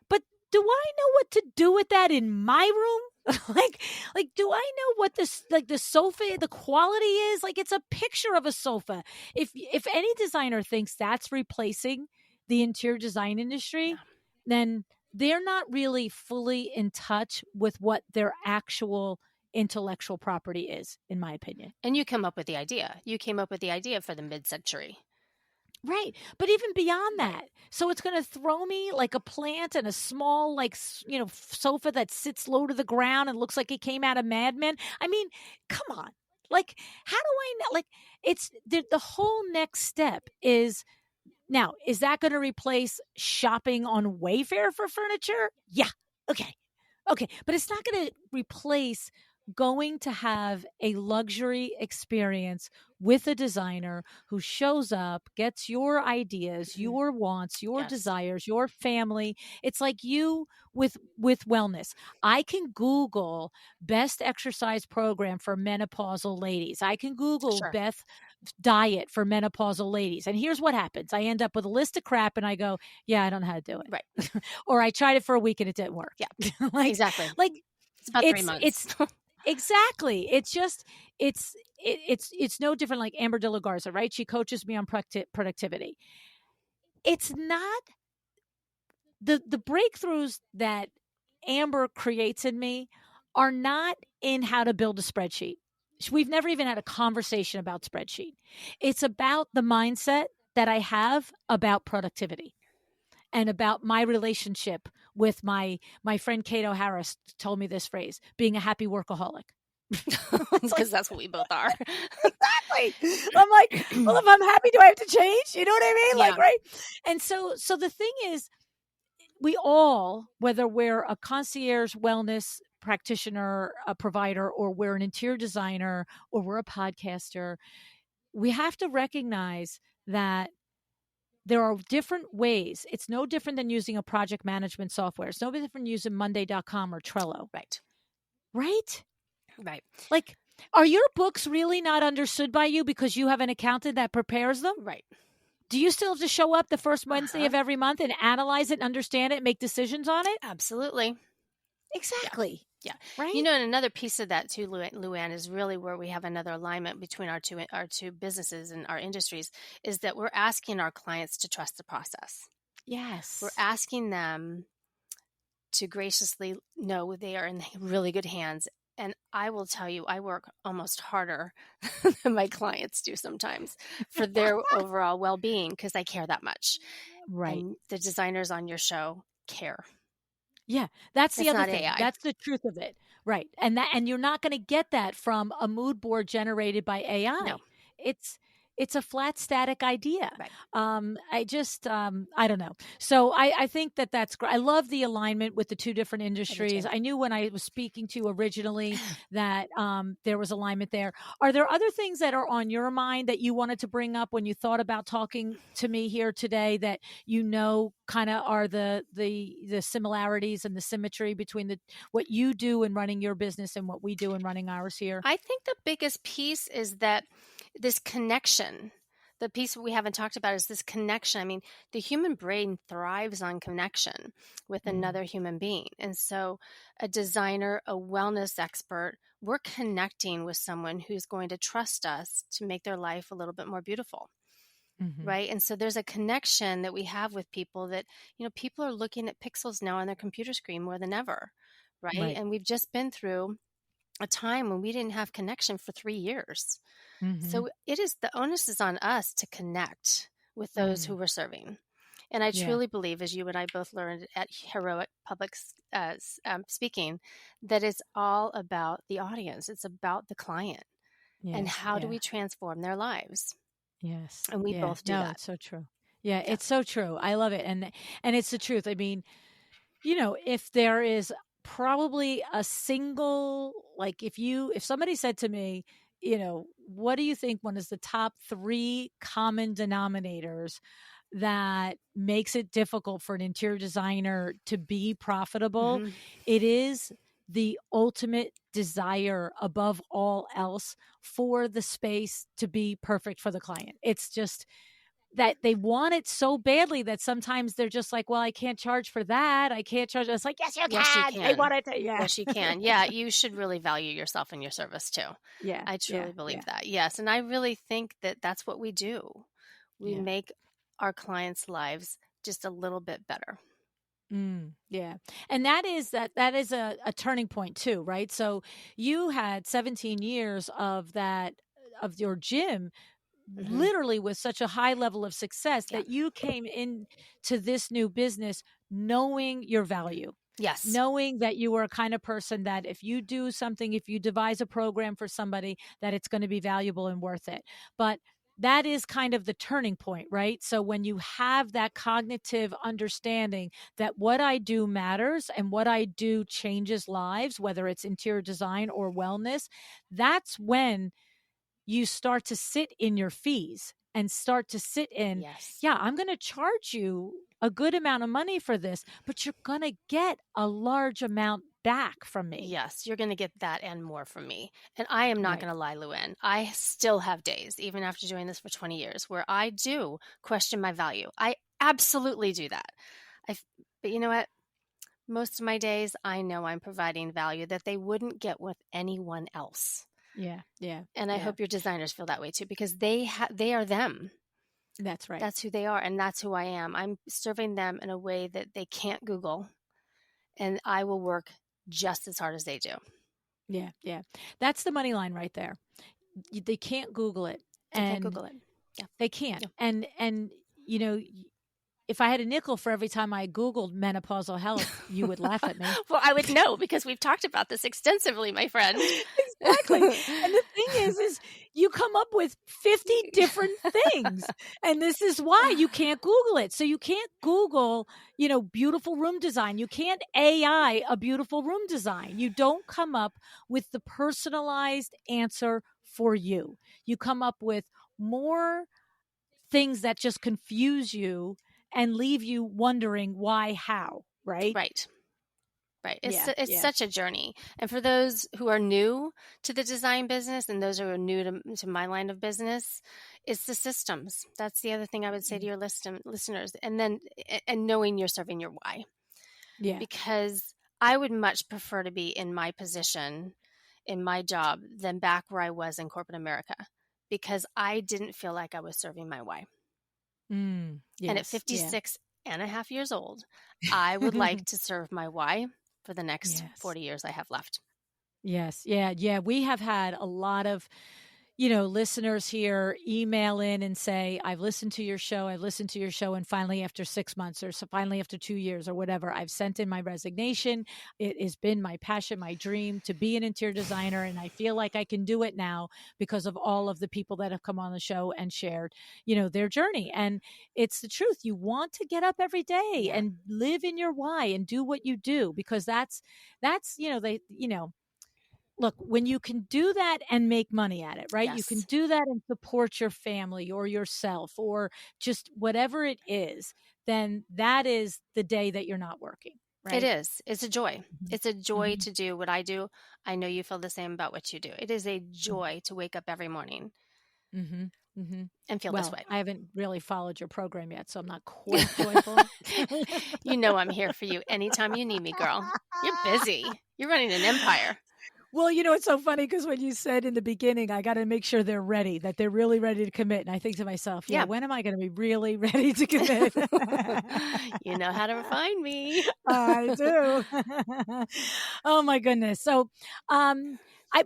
But do I know what to do with that in my room? like, do I know what this, like the sofa, the quality is? Like, it's a picture of a sofa. If any designer thinks that's replacing the interior design industry, then they're not really fully in touch with what their actual intellectual property is, in my opinion. And you come up with the idea. You came up with the idea for the mid-century. Right. But even beyond that, so it's going to throw me like a plant and a small, sofa that sits low to the ground and looks like it came out of Mad Men. I mean, come on. Like, how do I know? Like, it's the whole next step is, now, is that going to replace shopping on Wayfair for furniture? Yeah. Okay. But it's not going to replace going to have a luxury experience with a designer who shows up, gets your ideas, your wants, your desires, your family. It's like you with wellness. I can Google best exercise program for menopausal ladies. I can Google best diet for menopausal ladies. And here's what happens. I end up with a list of crap and I go, yeah, I don't know how to do it. Right. Or I tried it for a week and it didn't work. Yeah. Exactly. Like, it's about 3 months. Exactly. It's just, it's no different like Amber De La Garza, right? She coaches me on productivity. It's not the breakthroughs that Amber creates in me are not in how to build a spreadsheet. We've never even had a conversation about spreadsheet. It's about the mindset that I have about productivity and about my relationship with my friend Cato Harris told me this phrase, being a happy workaholic. Because that's what we both are. Exactly. I'm like, well, if I'm happy, do I have to change? You know what I mean? Yeah. Like, right. And so the thing is, we all, whether we're a concierge wellness practitioner, a provider, or we're an interior designer, or we're a podcaster, we have to recognize that there are different ways. It's no different than using a project management software. It's no different than using Monday.com or Trello. Right. Right? Right. Like, are your books really not understood by you because you have an accountant that prepares them? Right. Do you still have to show up the first Wednesday of every month and analyze it and understand it and make decisions on it? Absolutely. Exactly. Yeah. Right? And another piece of that too, LuAnn, is really where we have another alignment between our two businesses and our industries, is that we're asking our clients to trust the process. We're Yes. asking them to graciously know they are in really good hands. And I will tell you, I work almost harder than my clients do sometimes for their overall well-being because I care that much. Right. And the designers on your show care. Yeah, that's the It's other not thing. AI. That's the truth of it. Right. And you're not gonna get that from a mood board generated by AI. No, It's it's a flat static idea. right. I don't know. So I think that that's great. I love the alignment with the two different I do too. industries. I knew when I was speaking to you originally that there was alignment there. Are there other things that are on your mind that you wanted to bring up when you thought about talking to me here today that kind of are the similarities and the symmetry between the what you do in running your business and what we do in running ours here? I think the biggest piece is that this connection, the piece we haven't talked about is this connection. I mean, the human brain thrives on connection with Mm, another human being. And so, a designer, a wellness expert, we're connecting with someone who's going to trust us to make their life a little bit more beautiful. mhm. Right. And so there's a connection that we have with people that, people are looking at pixels now on their computer screen more than ever. Right. Right. And we've just been through a time when we didn't have connection for 3 years. Mhm. So the onus is on us to connect with those who Mm. we're serving. And I Yeah. truly believe, as you and I both learned at Heroic Public Speaking, that it's all about the audience. It's about the client and Yeah. how do Yeah. we transform their lives. Yes. And we Yeah. both do No, that. it's so true. Yeah, Yeah. it's so true. I love it. And it's the truth. I mean, if there is probably a single like if somebody said to me, what do you think one is the top 3 common denominators that makes it difficult for an interior designer to be profitable? Hmm. It is the ultimate desire above all else for the space to be perfect for the client. It's just that they want it so badly that sometimes they're just like, well, I can't charge for that. I can't charge. It's like, yes, you Yes, you can. They can. want it to, yeah. Yes, you can. Yeah, you should really value yourself and your service too. Yeah. I Yeah. truly Yeah. believe that. Yes. And I really think that that's what we do. We Yeah. make our clients' lives just a little bit better. Yeah. And that is a turning point too, right? So you had 17 years of that of your gym Hmm. literally with such a high level of success Yeah. that you came in to this new business knowing your value, Yes. knowing that you are a kind of person that if you do something, if you devise a program for somebody, that it's going to be valuable and worth it. But that is kind of the turning point, right? So when you have that cognitive understanding that what I do matters and what I do changes lives, whether it's interior design or wellness, that's when you start to sit in your fees and start to sit in, Yes. yeah, I'm going to charge you a good amount of money for this, but you're going to get a large amount back from me. Yes, you're going to get that and more from me. And I am not Right. going to lie, LuAnn. I still have days, even after doing this for 20 years, where I do question my value. I absolutely do that. I, but you know what? Most of my days, I know I'm providing value that they wouldn't get with anyone else. Yeah. Yeah. And I Yeah. hope your designers feel that way too, because they are them. That's right. That's who they are, and that's who I am. I'm serving them in a way that they can't Google, and I will work just as hard as they do. Yeah. Yeah. That's the money line right there. They can't Google it, They can't and Google it. Yeah. they can't. Yeah. And you know, if I had a nickel for every time I Googled menopausal health, you would laugh at me. Well, I would know because we've talked about this extensively, my friend. Exactly. And the thing is you come up with 50 different things. And this is why you can't Google it. So you can't Google, beautiful room design. You can't AI a beautiful room design. You don't come up with the personalized answer for you. You come up with more things that just confuse you and leave you wondering why, how, right? Right. Right. Yeah. It's Yeah. such a journey. And for those who are new to the design business and those who are new to my line of business, it's the systems. That's the other thing I would say to your listeners. And then, and knowing you're serving your why. Yeah. Because I would much prefer to be in my position, in my job, than back where I was in corporate America, because I didn't feel like I was serving my why. And at Yes. Yeah. 56 and a half years old, I would like to serve my why for the next Yes. 40 years I have left. Yes. Yeah. Yeah. We have had a lot of, listeners here email in and say, I've listened to your show. I've listened to your show. And finally, after 6 months or so, finally after 2 years or whatever, I've sent in my resignation. It has been my passion, my dream to be an interior designer. And I feel like I can do it now because of all of the people that have come on the show and shared, their journey. And it's the truth. You want to get up every day and live in your why and do what you do, because that's, look, when you can do that and make money at it, right? You can Yes. do that and support your family or yourself or just whatever it is, then that is the day that you're not working, It right? is. It's a joy. Mhm. It's a joy Mhm. to do what I do. I know you feel the same about what you do. It is a joy to wake up every morning Mhm. Mhm. and feel this Well, way. I haven't really followed your program yet, so I'm not quite joyful. You know I'm here for you anytime you need me, girl. You're busy. You're running an empire. Well, it's so funny because when you said in the beginning, I got to make sure they're ready, that they're really ready to commit. And I think to myself, yeah, Yeah. when am I going to be really ready to commit? You know how to find me. I do. Oh my goodness. So,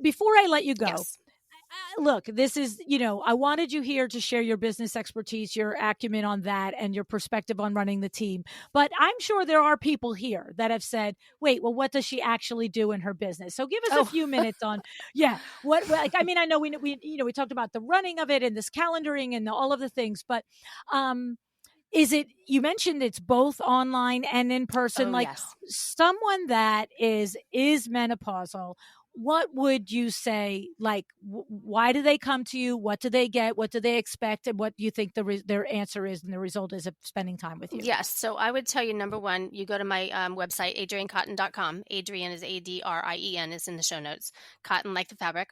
before I let you go, Yes. look, this is, I wanted you here to share your business expertise, your acumen on that, and your perspective on running the team. But I'm sure there are people here that have said, wait, well, what does she actually do in her business? So give us a Oh, few minutes on, yeah, like, I mean, I know we talked about the running of it and this calendaring and all of the things, but, you mentioned it's both online and in person, oh like yes. someone that is menopausal, what would you say, like, why do they come to you? What do they get? What do they expect? And what do you think their answer is and the result is of spending time with you? Yes. So I would tell you, number one, you go to my website, adriencotton.com. Adrien is Adrien, is in the show notes. Cotton like the fabric.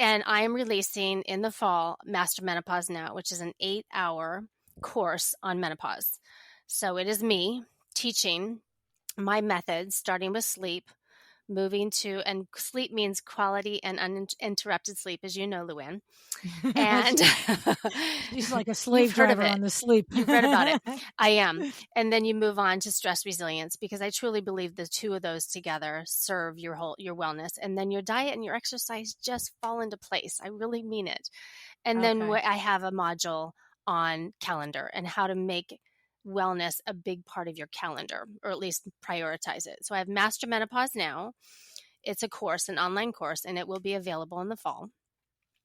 And I am releasing in the fall Master Menopause Now, which is an 8-hour course on menopause. So it is me teaching my methods, starting with sleep, moving to, and sleep means quality and uninterrupted sleep, as you know, LuAnn. And She's like a you've slave heard of driver it. on the sleep. You've read about it. I am. And then you move on to stress resilience, because I truly believe the two of those together serve your wellness. And then your diet and your exercise just fall into place. I really mean it. And then Okay. I have a module on calendar and how to make wellness a big part of your calendar, or at least prioritize it. So I have Master Menopause Now. It's a course, an online course, and it will be available in the fall.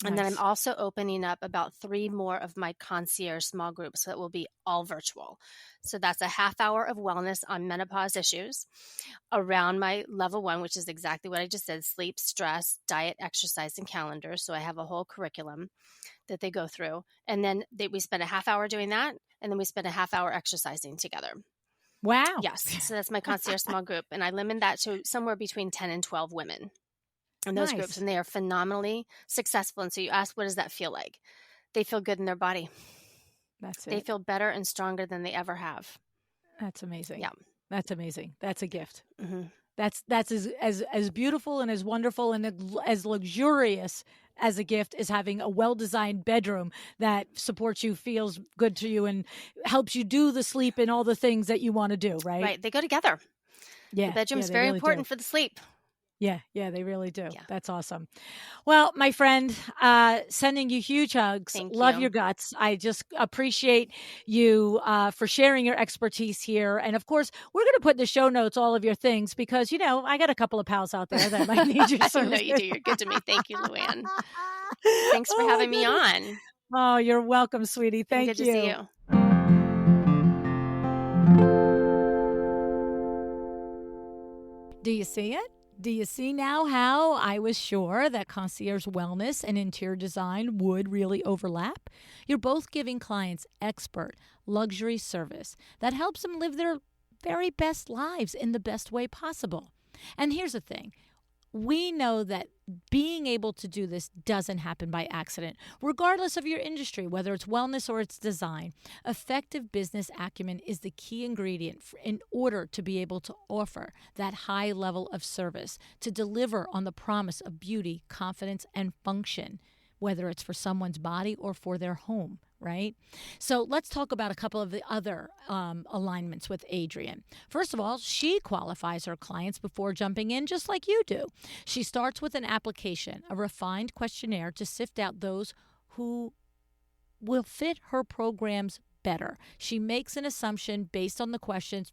And then I'm Nice. also opening up about 3 more of my concierge small groups that will be all virtual. So that's a half hour of wellness on menopause issues around my level 1, which is exactly what I just said: sleep, stress, diet, exercise, and calendar. So I have a whole curriculum that they go through. And then we spend a half hour doing that. And then we spend a half hour exercising together. Wow. Yes. So that's my concierge small group. And I limit that to somewhere between 10 and 12 women in those groups, Nice. and they are phenomenally successful. And so you ask, what does that feel like? They feel good in their body. That's They it. feel better and stronger than they ever have. That's amazing. Yeah. That's amazing. That's a gift. Mm-hmm. That's as beautiful and as wonderful and as luxurious as a gift as having a well-designed bedroom that supports you, feels good to you, and helps you do the sleep and all the things that you want to do, right? Right. They go together. The Yeah, bedroom yeah, is they very really do. important for the sleep. Yeah, yeah, they really do. Yeah. That's awesome. Well, my friend, sending you huge hugs. Thank Love you. your guts. I just appreciate you for sharing your expertise here. And of course, we're going to put in the show notes all of your things because, I got a couple of pals out there that might need your I know you services. do. You're good to me. Thank you, LuAnn. Thanks for Oh, my having me goodness. on. Oh, you're welcome, sweetie. And good Thank to see you. you. Do you see it? Do you see now how I was sure that concierge wellness and interior design would really overlap? You're both giving clients expert luxury service that helps them live their very best lives in the best way possible. And here's the thing. we know that being able to do this doesn't happen by accident, regardless of your industry, whether it's wellness or it's design. Effective business acumen is the key ingredient in order to be able to offer that high level of service, to deliver on the promise of beauty, confidence, and function, whether it's for someone's body or for their home, right? So let's talk about a couple of the other alignments with Adrien. First of all, she qualifies her clients before jumping in, just like you do. She starts with an application, a refined questionnaire to sift out those who will fit her programs better. She makes an assumption based on the questions,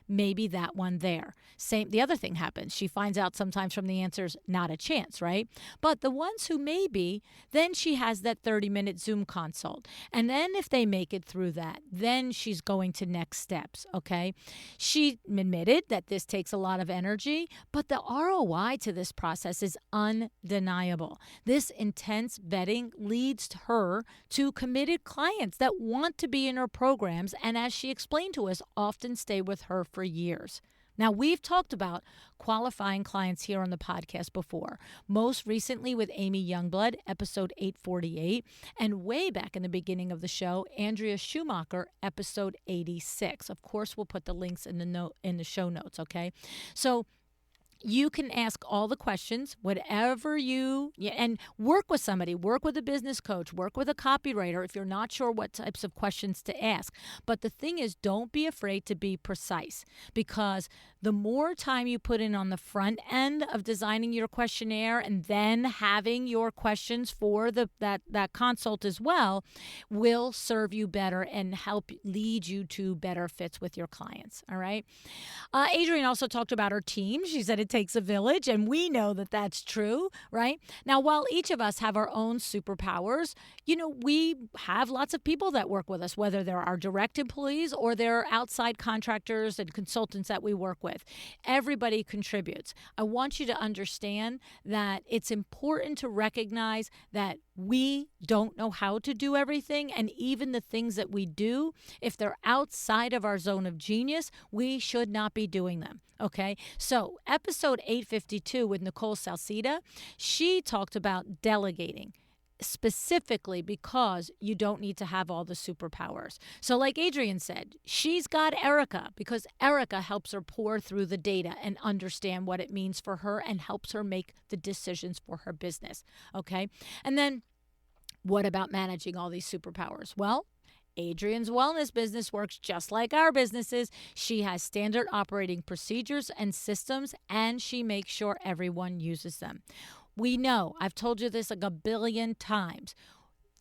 maybe that one there. The other thing happens. She finds out sometimes from the answers, not a chance, right? But the ones who maybe, then she has that 30-minute Zoom consult. And then if they make it through that, then she's going to next steps, okay? She admitted that this takes a lot of energy, but the ROI to this process is undeniable. This intense vetting leads her to committed clients that want to be in her programs, and as she explained to us, often stay with her for years. Now, we've talked about qualifying clients here on the podcast before, most recently with Amy Youngblood, episode 848, and way back in the beginning of the show, Andrea Schumacher, episode 86. Of course, we'll put the links in the show notes, okay? So you can ask all the questions, whatever and work with somebody, work with a business coach, work with a copywriter if you're not sure what types of questions to ask. But the thing is, don't be afraid to be precise, because the more time you put in on the front end of designing your questionnaire and then having your questions for that consult as well will serve you better and help lead you to better fits with your clients. All right. Adrien also talked about her team. She said it takes a village, and we know that that's true, right? Now, while each of us have our own superpowers, we have lots of people that work with us, whether they're our direct employees or they're outside contractors and consultants that we work with. Everybody contributes. I want you to understand that it's important to recognize that we don't know how to do everything, and even the things that we do, if they're outside of our zone of genius, we should not be doing them. Okay, so episode 852 with Nicole Salcida, she talked about delegating, specifically because you don't need to have all the superpowers. So like Adrien said, she's got Erica because Erica helps her pour through the data and understand what it means for her and helps her make the decisions for her business. Okay, and then what about managing all these superpowers? Well, Adrien's wellness business works just like our businesses. She has standard operating procedures and systems, and she makes sure everyone uses them. We know, I've told you this like a billion times,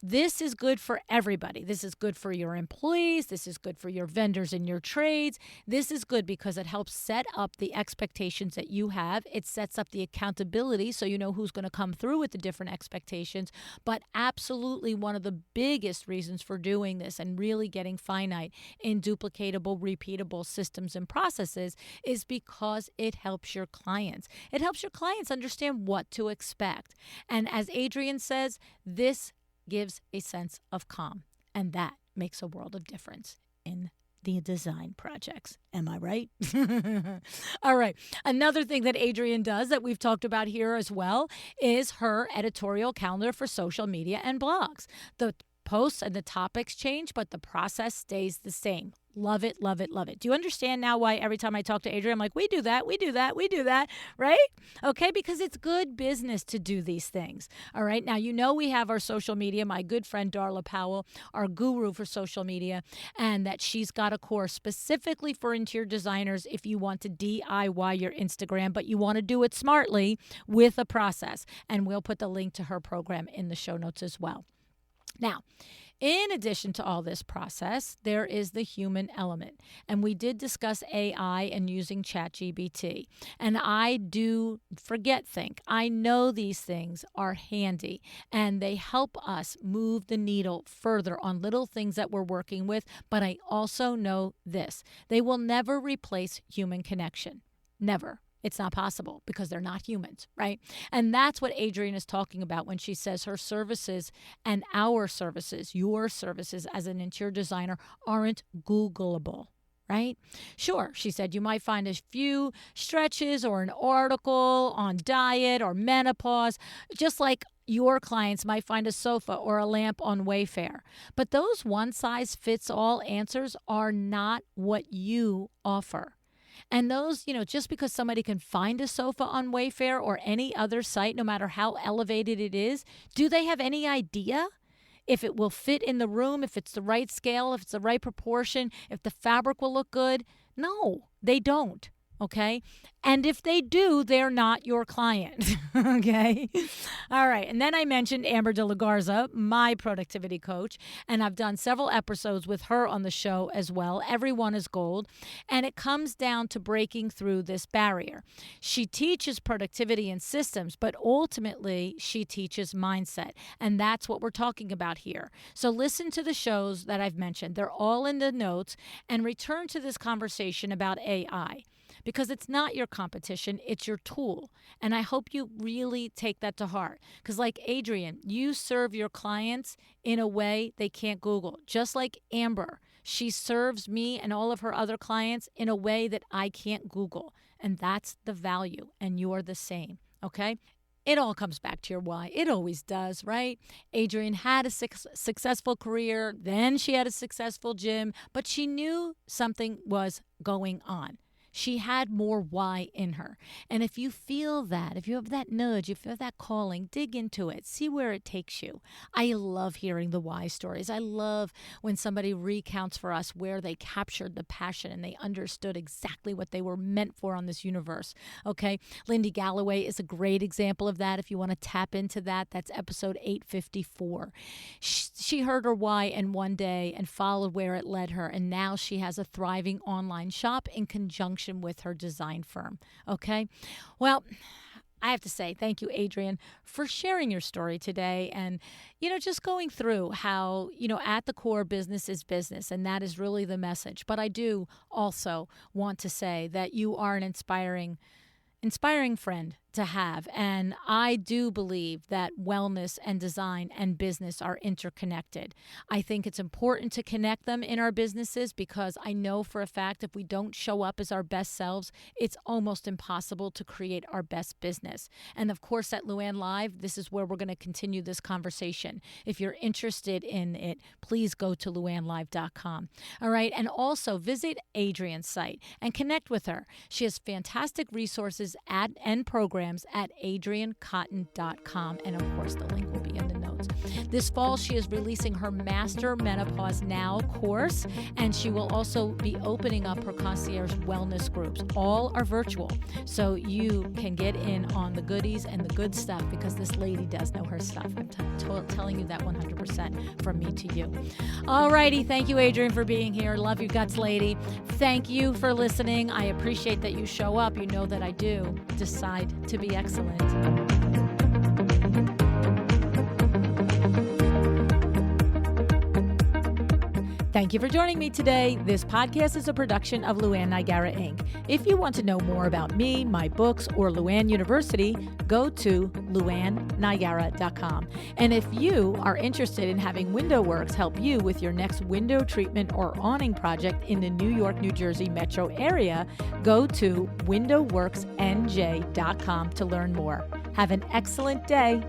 this is good for everybody. This is good for your employees. This is good for your vendors and your trades. This is good because it helps set up the expectations that you have. It sets up the accountability so you know who's going to come through with the different expectations. But absolutely one of the biggest reasons for doing this and really getting finite in duplicatable, repeatable systems and processes is because it helps your clients. It helps your clients understand what to expect. And as Adrien says, this gives a sense of calm, and that makes a world of difference in the design projects. Am I right? All right. Another thing that Adrien does that we've talked about here as well is her editorial calendar for social media and blogs. The posts and the topics change, but the process stays the same. Love it, love it, love it. Do you understand now why every time I talk to Adrien, I'm like, we do that, right? Okay, because it's good business to do these things. All right, now we have our social media, my good friend Darla Powell, our guru for social media, and that she's got a course specifically for interior designers if you want to DIY your Instagram, but you want to do it smartly with a process. And we'll put the link to her program in the show notes as well. Now, in addition to all this process, there is the human element. And we did discuss AI and using ChatGPT. And I do think. I know these things are handy and they help us move the needle further on little things that we're working with. But I also know this. They will never replace human connection. Never. It's not possible because they're not humans, right? And that's what Adrien is talking about when she says her services and our services, your services as an interior designer, aren't Googleable. right? Sure, she said, you might find a few stretches or an article on diet or menopause, just like your clients might find a sofa or a lamp on Wayfair. But those one-size-fits-all answers are not what you offer. And those, just because somebody can find a sofa on Wayfair or any other site, no matter how elevated it is, do they have any idea if it will fit in the room, if it's the right scale, if it's the right proportion, if the fabric will look good? No, they don't. Okay. And if they do, they're not your client. Okay. All right. And then I mentioned Amber de la Garza, my productivity coach, and I've done several episodes with her on the show as well. Everyone is gold. And it comes down to breaking through this barrier. She teaches productivity and systems, but ultimately she teaches mindset. And that's what we're talking about here. So listen to the shows that I've mentioned. They're all in the notes, and return to this conversation about AI. Because it's not your competition, it's your tool. And I hope you really take that to heart. Because like Adrien, you serve your clients in a way they can't Google. Just like Amber, she serves me and all of her other clients in a way that I can't Google. And that's the value. And you're the same, okay? It all comes back to your why. It always does, right? Adrien had a successful career, then she had a successful gym, but she knew something was going on. She had more why in her. And if you feel that, if you have that nudge, if you have that calling, dig into it. See where it takes you. I love hearing the why stories. I love when somebody recounts for us where they captured the passion and they understood exactly what they were meant for on this universe. Okay? Lindy Galloway is a great example of that. If you want to tap into that, that's episode 854. She heard her why in one day and followed where it led her. And now she has a thriving online shop in conjunction with her design firm. Okay. Well, I have to say thank you, Adrien, for sharing your story today and, just going through how, at the core, business is business. And that is really the message. But I do also want to say that you are an inspiring friend to have. And I do believe that wellness and design and business are interconnected. I think it's important to connect them in our businesses because I know for a fact if we don't show up as our best selves, it's almost impossible to create our best business. And of course, at LuAnn Live, this is where we're going to continue this conversation. If you're interested in it, please go to LuAnnLive.com. All right. And also visit Adrien's site and connect with her. She has fantastic resources and programs at AdrienCotton.com. And of course, the link will be in the notes. This fall, she is releasing her Master Menopause Now course, and she will also be opening up her concierge wellness groups. All are virtual, so you can get in on the goodies and the good stuff because this lady does know her stuff. I'm telling you that 100% from me to you. All righty. Thank you, Adrien, for being here. Love you guts, lady. Thank you for listening. I appreciate that you show up. You know that I do. Decide to be excellent. Thank you for joining me today. This podcast is a production of LuAnn Nigara, Inc. If you want to know more about me, my books, or LuAnn University, go to LuAnnNigara.com. And if you are interested in having WindowWorks help you with your next window treatment or awning project in the New York, New Jersey metro area, go to WindowWorksNJ.com to learn more. Have an excellent day.